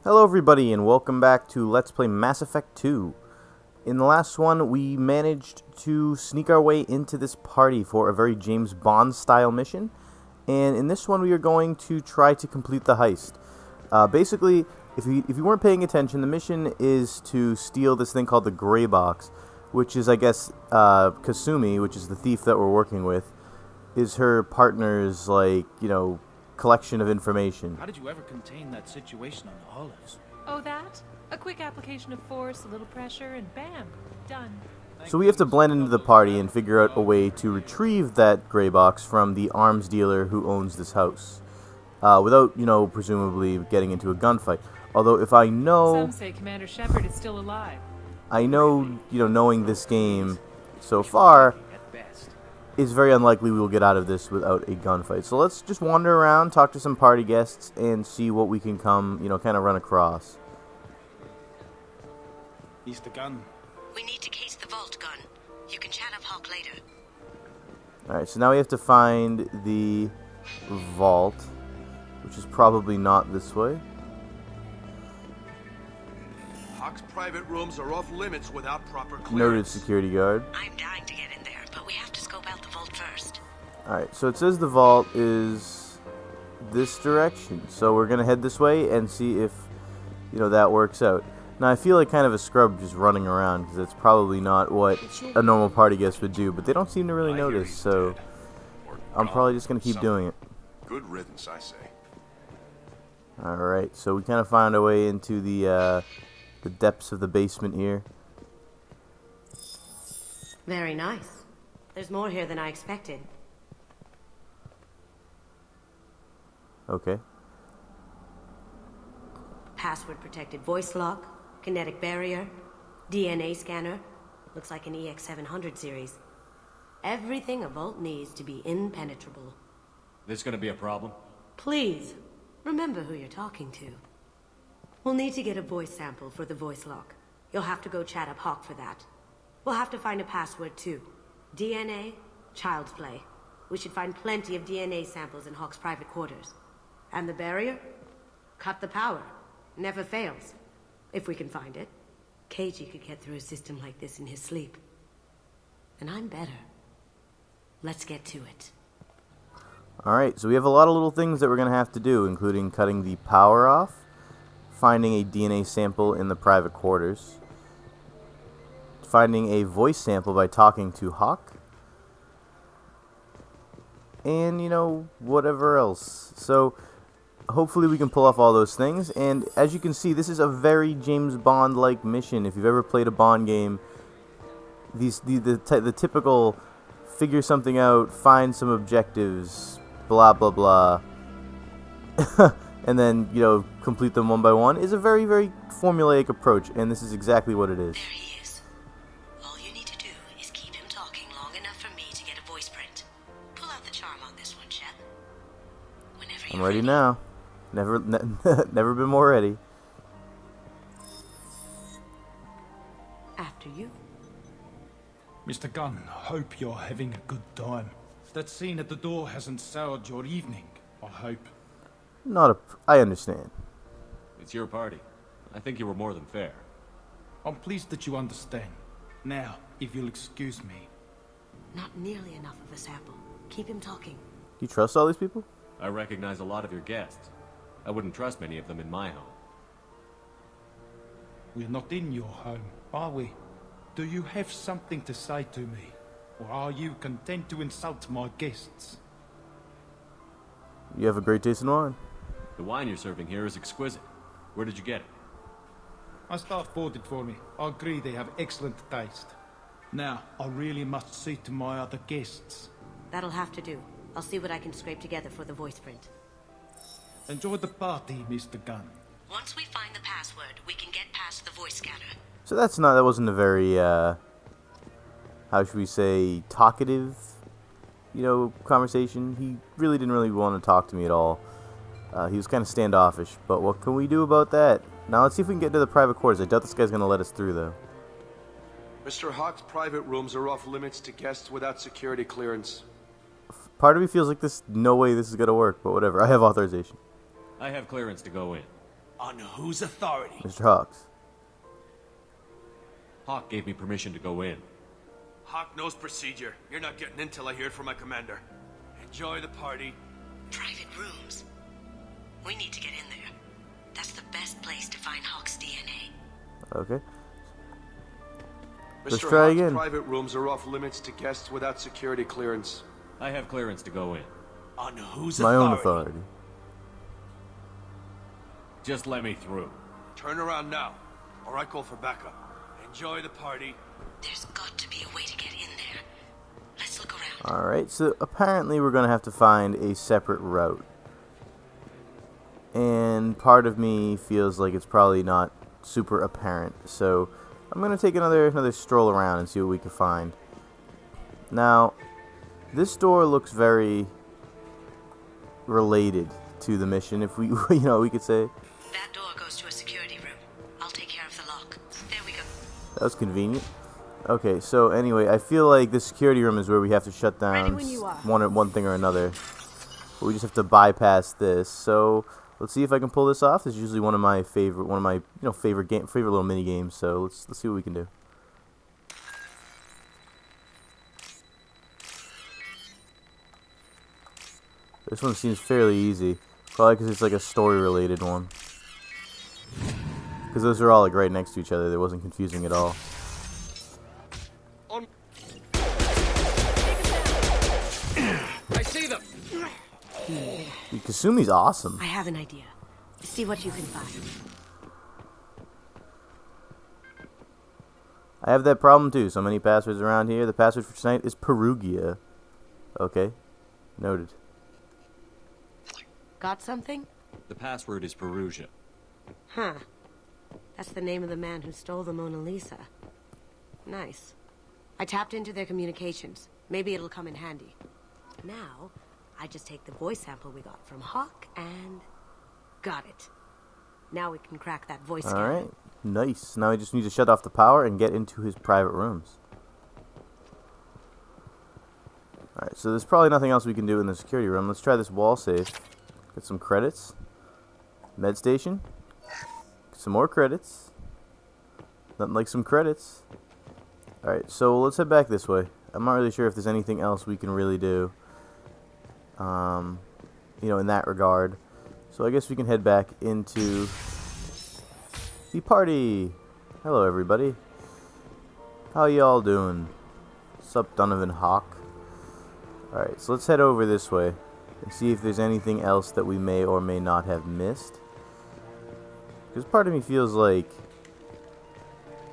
Hello everybody and welcome back to Let's Play Mass Effect 2. In the last one we managed to sneak our way into this party for a very James Bond style mission, and in this one we are going to try to complete the heist. Basically, if you weren't paying attention, the mission is to steal this thing called the Gray Box, which is, I guess, Kasumi, which is the thief that we're working with, is her partner's, collection of information. How did you ever contain that situation on the Olives? Oh, that? A quick application of force, a little pressure, and bam, done. So we have to blend into the party and figure out a way to retrieve that gray box from the arms dealer who owns this house, without, presumably getting into a gunfight. Although if I know... Some say Commander Shepard is still alive. I know, knowing this game so far, it's very unlikely we will get out of this without a gunfight. So let's just wander around, talk to some party guests, and see what we can come, kind of run across. He's the gun. We need to case the vault gun. You can chat up Hawk later. Alright, so now we have to find the vault, which is probably not this way. Hawk's private rooms are off limits without proper clearance. Noted security guard. I'm dying to get in there, but we have to scope out the vault first. Alright, so it says the vault is this direction. So we're going to head this way and see if, that works out. Now, I feel like kind of a scrub just running around, because it's probably not what a normal party guest would do, but they don't seem to really notice, so I'm probably just going to keep doing it. Good riddance, I say. Alright, so we kind of found our way into the depths of the basement here. Very nice. There's more here than I expected. Okay. Password protected voice lock, kinetic barrier, DNA scanner. Looks like an EX700 series. Everything a vault needs to be impenetrable. This gonna be a problem? Please, remember who you're talking to. We'll need to get a voice sample for the voice lock. You'll have to go chat up Hawk for that. We'll have to find a password too. DNA, child's play. We should find plenty of DNA samples in Hawk's private quarters. And the barrier? Cut the power. Never fails. If we can find it. KG could get through a system like this in his sleep. And I'm better. Let's get to it. Alright, so we have a lot of little things that we're going to have to do, including cutting the power off, finding a DNA sample in the private quarters, finding a voice sample by talking to Hawk, and, whatever else. So, hopefully we can pull off all those things, and as you can see, this is a very James Bond-like mission. If you've ever played a Bond game, the typical figure something out, find some objectives, blah blah blah, and then, complete them one by one is a very, very formulaic approach, and this is exactly what it is. There he is. All you need to do is keep him talking long enough for me to get a voice print. Pull out the charm on this one, Shep. Whenever you're I'm ready now. Never been more ready. After you. Mr. Gunn, hope you're having a good time. That scene at the door hasn't soured your evening, I hope. I understand. It's your party. I think you were more than fair. I'm pleased that you understand. Now, if you'll excuse me. Not nearly enough of a sample. Keep him talking. Do you trust all these people? I recognize a lot of your guests. I wouldn't trust many of them in my home. We're not in your home, are we? Do you have something to say to me? Or are you content to insult my guests? You have a great taste in wine. The wine you're serving here is exquisite. Where did you get it? My staff bought it for me. I agree they have excellent taste. Now, I really must see to my other guests. That'll have to do. I'll see what I can scrape together for the voice print. Enjoy the party, Mr. Gunn. Once we find the password, we can get past the voice scanner. So that wasn't a very, how should we say, talkative, conversation. He really didn't want to talk to me at all. He was kind of standoffish, but what can we do about that? Now let's see if we can get into the private quarters. I doubt this guy's going to let us through, though. Mr. Hawk's private rooms are off limits to guests without security clearance. Part of me feels like no way this is going to work, but whatever. I have authorization. I have clearance to go in. On whose authority? Mr. Hawks. Hawk gave me permission to go in. Hawk knows procedure. You're not getting in till I hear it from my commander. Enjoy the party. Private rooms. We need to get in there. That's the best place to find Hawk's DNA. Okay. Mr. Let's try Hawk's again. private rooms are off limits to guests without security clearance. I have clearance to go in. On whose My own authority? authority. Just let me through. Turn around now, or I call for backup. Enjoy the party. There's got to be a way to get in there. Let's look around. Alright, so apparently we're going to have to find a separate route. And part of me feels like it's probably not super apparent. So I'm going to take another stroll around and see what we can find. Now, this door looks very related to the mission, if we, we could say. That door goes to a security room. I'll take care of the lock. There we go. That was convenient. Okay, so anyway, I feel like the security room is where we have to shut Ready down when you are. one thing or another. But we just have to bypass this. So let's see if I can pull this off. This is usually one of my favorite favorite little mini games. So let's see what we can do. This one seems fairly easy, probably because it's like a story-related one. Because those are all like right next to each other. It wasn't confusing at all. I see them. Kasumi's awesome. I have an idea. See what you can find. I have that problem too. So many passwords around here. The password for tonight is Perugia. Okay. Noted. Got something? The password is Perugia. Huh. That's the name of the man who stole the Mona Lisa. Nice. I tapped into their communications. Maybe it'll come in handy. Now, I just take the voice sample we got from Hawk and... got it. Now we can crack that voice scanner. Alright. Nice. Now we just need to shut off the power and get into his private rooms. Alright, so there's probably nothing else we can do in the security room. Let's try this wall safe. Get some credits. Med station. Some more credits. Nothing like some credits. Alright, so let's head back this way. I'm not really sure if there's anything else we can really do. In that regard. So I guess we can head back into the party. Hello, everybody. How y'all doing? Sup, Donovan Hawk? Alright, so let's head over this way and see if there's anything else that we may or may not have missed. Because part of me feels like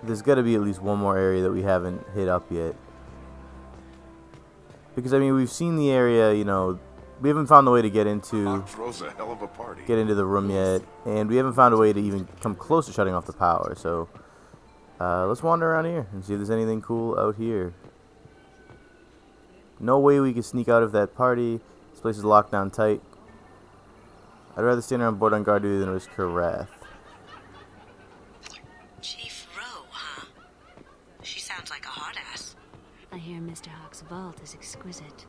there's got to be at least one more area that we haven't hit up yet. Because, I mean, we've seen the area, we haven't found a way to get into Hawk throws a hell of a party. the room yet. And we haven't found a way to even come close to shutting off the power. So, let's wander around here and see if there's anything cool out here. No way we can sneak out of that party. This place is locked down tight. I'd rather stand around board on guard duty than risk her wrath. Chief Rowe, huh? She sounds like a hot ass. I hear Mr. Hawk's vault is exquisite.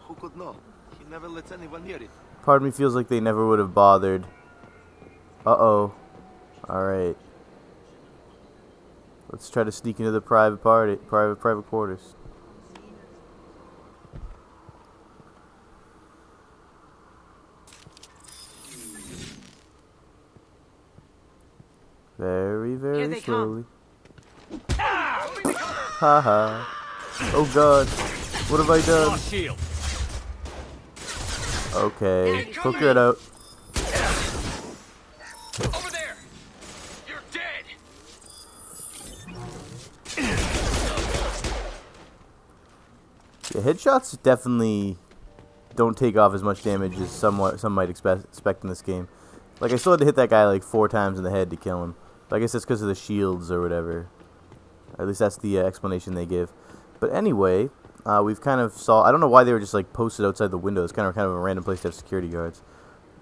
Who could know? He never lets anyone near it. Part of me feels like they never would have bothered. Uh-oh. Alright. Let's try to sneak into the private quarters. Very, Here very they slowly. Haha. Oh god. What have I done? Shield. Okay. Poke it out. Over there. You're dead. Yeah, headshots definitely don't take off as much damage as some might expect in this game. Like, I still had to hit that guy like 4 times in the head to kill him. But I guess that's because of the shields or whatever. Or at least that's the explanation they give. But anyway, we've kind of saw... I don't know why they were just like posted outside the window. It's kind of a random place to have security guards.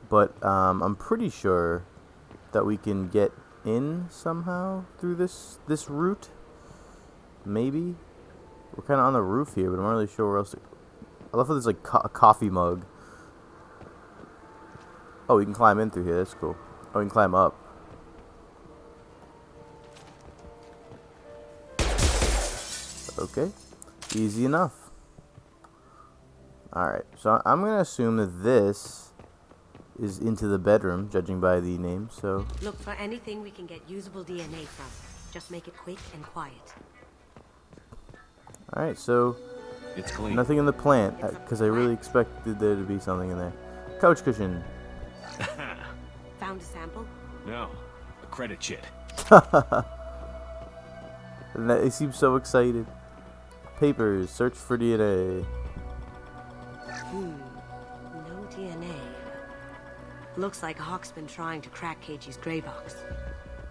But I'm pretty sure that we can get in somehow through this route. Maybe. We're kind of on the roof here, but I'm not really sure where else to... I love how there's like a coffee mug. Oh, we can climb in through here. That's cool. Oh, we can climb up. Okay. Easy enough. Alright, so I'm going to assume that this is into the bedroom, judging by the name, so... Look for anything we can get usable DNA from. Just make it quick and quiet. Alright, so... It's clean. Nothing in the plant, because I really expected there to be something in there. Couch cushion. Found a sample? No. A credit shit. They seem so excited. Papers, search for DNA. No DNA. Looks like Hawk's been trying to crack KG's gray box.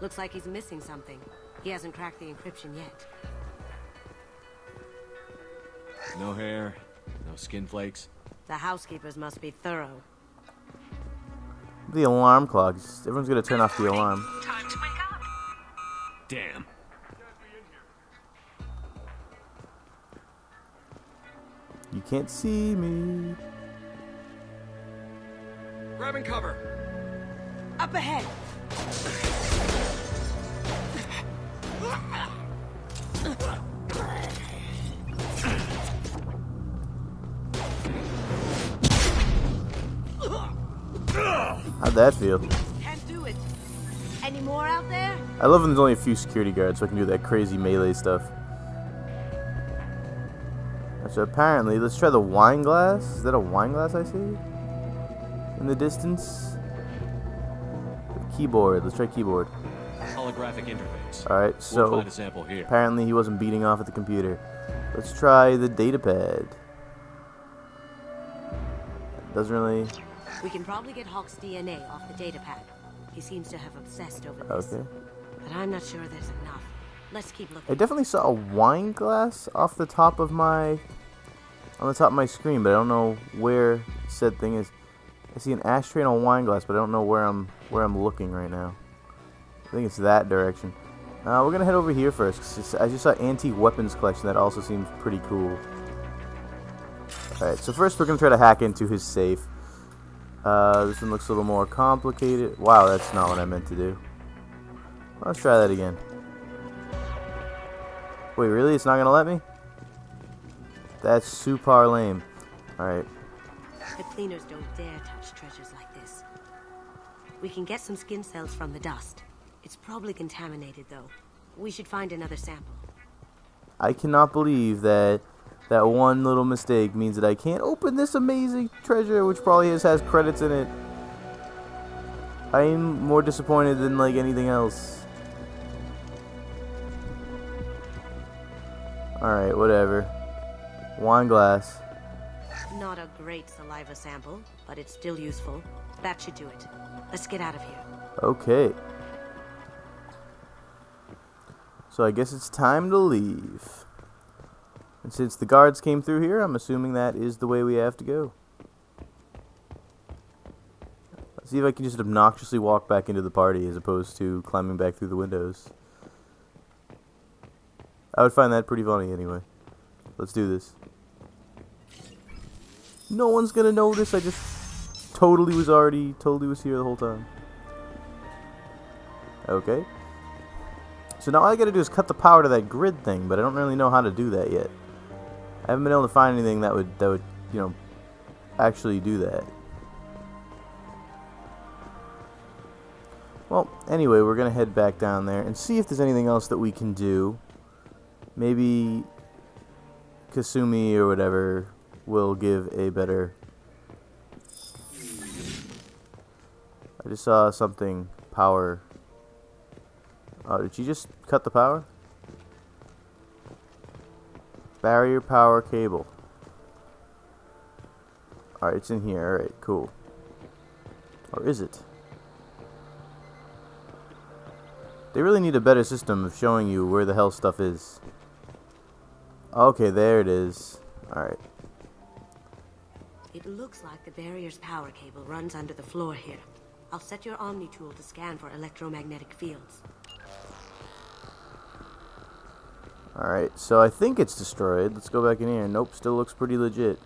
Looks like he's missing something. He hasn't cracked the encryption yet. No hair, no skin flakes. The housekeepers must be thorough. The alarm clock. Everyone's gonna turn off the alarm. Time to wake up. Damn. You can't see me. Grabbing cover. Up ahead! How'd that feel? Can't do it. Any more out there? I love when there's only a few security guards so I can do that crazy melee stuff. So apparently, let's try the wine glass. Is that a wine glass I see? In the distance? The keyboard. Let's try keyboard. Holographic interface. Alright, so We'll find a sample here. apparently he wasn't beating off at the computer. Let's try the data pad. Doesn't really... We can probably get Hawk's DNA off the data pad. He seems to have obsessed over this. Okay. But I'm not sure there's enough. Let's keep I looking. definitely saw a wine glass off the top of my... on the top of my screen, but I don't know where said thing is. I see an ashtray and a wine glass, but I don't know where I'm looking right now. I think it's that direction. We're gonna head over here first, 'cause I just saw antique weapons collection. That also seems pretty cool. Alright, so first we're gonna try to hack into his safe. This one looks a little more complicated. Wow, that's not what I meant to do. Let's try that again. Wait, really? It's not gonna let me? That's super lame. Alright. The cleaners don't dare touch treasures like this. We can get some skin cells from the dust. It's probably contaminated, though. We should find another sample. I cannot believe that one little mistake means that I can't open this amazing treasure, which probably has credits in it. I'm more disappointed than like anything else. Alright, whatever. Wine glass. Not a great saliva sample, but it's still useful. That should do it. Let's get out of here. Okay. So I guess it's time to leave. And since the guards came through here, I'm assuming that is the way we have to go. Let's see if I can just obnoxiously walk back into the party as opposed to climbing back through the windows. I would find that pretty funny anyway. Let's do this. No one's gonna notice. I just totally was here the whole time. Okay. So now all I gotta do is cut the power to that grid thing, but I don't really know how to do that yet. I haven't been able to find anything that would, you know, actually do that. Well, anyway, we're gonna head back down there and see if there's anything else that we can do. Maybe Kasumi or whatever will give a better... I just saw something, power. Oh, did you just cut the power? Barrier power cable. Alright, it's in here. Alright, cool. Or is it? They really need a better system of showing you where the hell stuff is. Okay, there it is. Alright. It looks like the barrier's power cable runs under the floor here. I'll set your Omni tool to scan for electromagnetic fields. Alright, so I think it's destroyed. Let's go back in here. Nope, still looks pretty legit.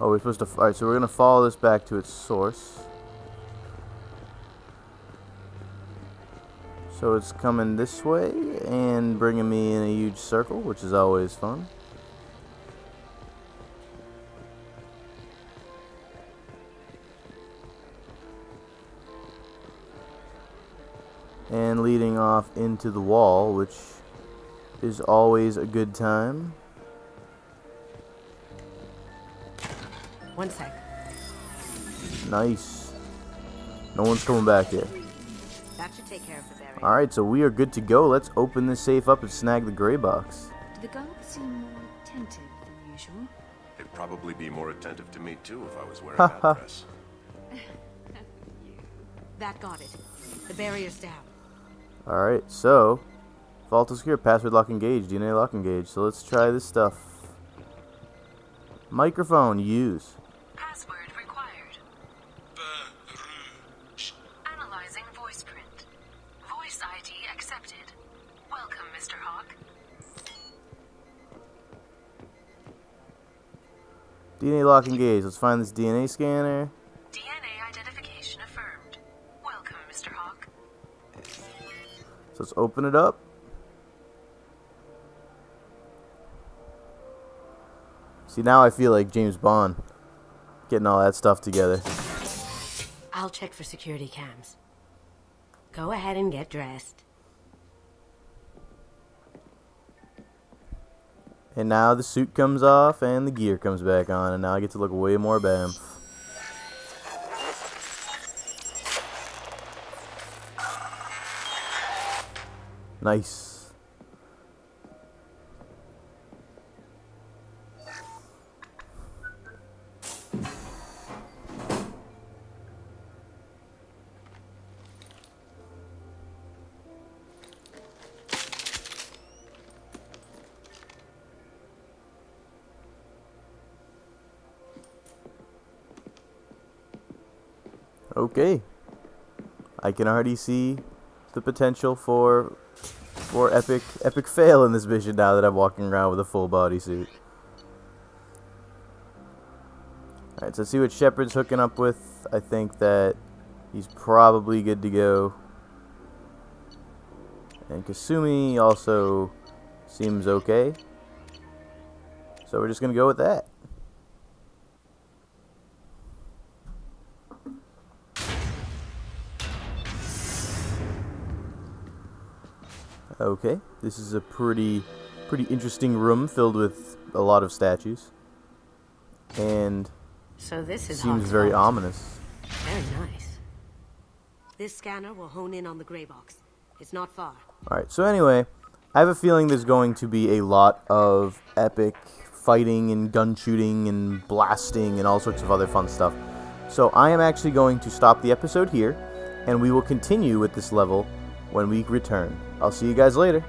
Oh, we're supposed to... Alright, so we're going to follow this back to its source. So it's coming this way and bringing me in a huge circle, which is always fun. And leading off into the wall, which is always a good time. One sec. Nice. No one's coming back here. That should take care of the barrier. Alright, so we are good to go. Let's open this safe up and snag the gray box. Do the guards seem more attentive than usual? They'd probably be more attentive to me too if I was wearing that dress. That got it. The barrier's down. Alright, so vault is secure, password lock engaged, DNA lock engaged. So let's try this stuff. Microphone, use. Password required. Analyzing voice print. Voice ID accepted. Welcome, Mr. Hawk. DNA lock engaged. Let's find this DNA scanner. DNA identification affirmed. Welcome, Mr. Hawk. So let's open it up. See, now I feel like James Bond. Getting all that stuff together. I'll check for security cams. Go ahead and get dressed. And now the suit comes off and the gear comes back on. And now I get to look way more bam. Nice. Okay. I can already see the potential for epic fail in this mission now that I'm walking around with a full bodysuit. Alright, so let's see what Shepard's hooking up with. I think that he's probably good to go. And Kasumi also seems okay. So we're just going to go with that. Okay, this is a pretty interesting room filled with a lot of statues. And So this is seems Hawk's very vault. ominous. Very nice. This scanner will hone in on the gray box. It's not far. Alright, so anyway, I have a feeling there's going to be a lot of epic fighting and gun shooting and blasting and all sorts of other fun stuff. So I am actually going to stop the episode here, and we will continue with this level when we return. I'll see you guys later.